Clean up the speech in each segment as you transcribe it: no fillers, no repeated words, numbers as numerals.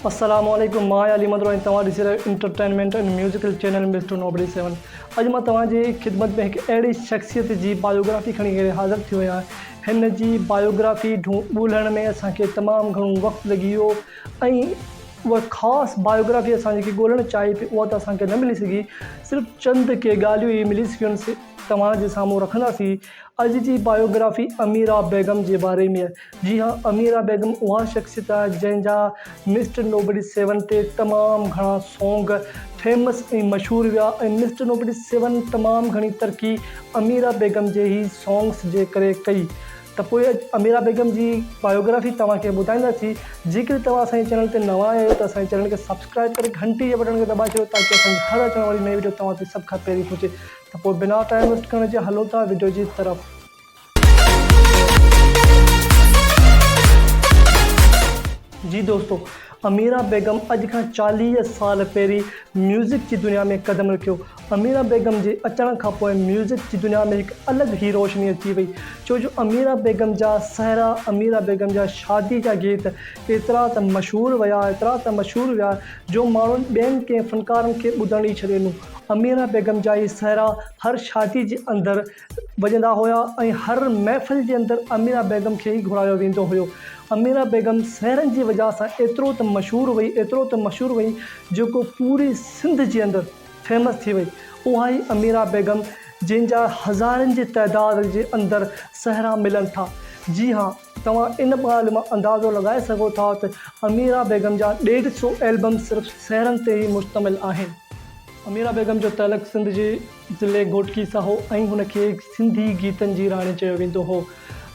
अस्सलामुअलैकुम मां अली मदरो तव्हां ॾिसी रहियो entertainment and musical channel mister nobody 7। अॼु मां तव्हांजी ख़िदमत में हिकु अहिड़ी शख़्सियत जी बायोग्राफी खणी करे हाज़िर थी आहियां। हिन जी बायोग्राफी ॻोल्हण में असांखे तमामु घणो वक़्तु लॻी वियो ऐं उहा ख़ासि बायोग्राफी असां जेकी ॻोल्हणु चाहे पई उहा त असांखे न मिली सघी। सिर्फ़ु चंद के ॻाल्हियूं ई मिली सघियूं तव्हांजे साम्हूं रखंदासीं। अॼु जी बायोग्राफी अमीरा बेगम जे बारे में आहे। जी हाँ, अमीरा बेगम उहा शख़्सियत आहे जंहिंजा मिस्टर नोबडी 7 ते तमामु घणा सॉन्ग फेमस ऐं मशहूरु विया ऐं मिस्टर नोबडी 7 तमामु घणी तरक़ी अमीरा बेगम जे ई सॉन्ग्स जे करे कई। त पोइ अमीरा बेगम जी बायोग्राफी तव्हांखे ॿुधाईंदासीं। जेकर तव्हां असांजे चैनल ते नवां आहियो त असांजे चैनल खे सब्सक्राइब करे घंटी जे बटन खे दॿाए छॾियो ताकी असांजी हर अचण वारी नई वीडियो तव्हां ते सभ खां पहिरीं पहुचे। त पोइ बिना टाइम वेस्ट करण जे हलो था वीडियो जी तरफ़। जी दोस्तों, अमीरा बेगम अॼु खां 40 साल पहिरीं म्यूज़िक जी दुनिया में क़दम रखियो। अमीरा बेगम जे अचण खां पोइ म्यूज़िक जी दुनिया में हिकु अलॻि ई रोशनी अची वई, छो जो अमीरा बेगम जा सहरा, अमीरा बेगम जा शादी जा गीत एतिरा त मशहूरु विया जो माण्हुनि ॿियनि कंहिं फ़नकारनि खे ॿुधण ई छॾे ॾिनो। अमीरा बेगम जा ई सहरा हर शादी जे अंदरि वॼंदा हुआ ऐं हर महफ़िल जे अंदरि अमीरा बेगम खे ई घुरायो वेंदो हुयो। अमीरा बेगम सहरनि जी वजह सां एतिरो त मशहूरु वई जेको पूरी सिंध जे अंदरि फेमस थी वई। उहा ई अमीरा बेगम जंहिंजा हज़ारनि जी तइदाद जे अंदरि सहरा मिलनि था। जी हाँ, तव्हां इन ॻाल्हि मां अंदाज़ो लॻाए सघो था त अमीरा बेगम जा 150 एल्बम सिर्फ़ु सहरनि ते ई मुश्तमिल आहिनि। अमीरा बेगम जो तलक़ सिंध जे ज़िले घोटकी सां हो ऐं हुनखे सिंधी गीतनि जी राणी चयो वेंदो हो।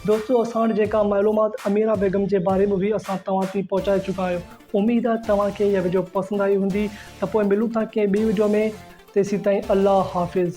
दोस्तों, असां वटि जेका मालूमात अमीरा बेगम जे बारे में बि असां तव्हां ताईं पहुचाए चुका आहियूं। उमेद आहे तव्हांखे इहा वीडियो पसंदि आई हूंदी। त पोइ मिलूं था कंहिं ॿी वीडियो में। तेसीं ताईं अल्लाह हाफ़िज़।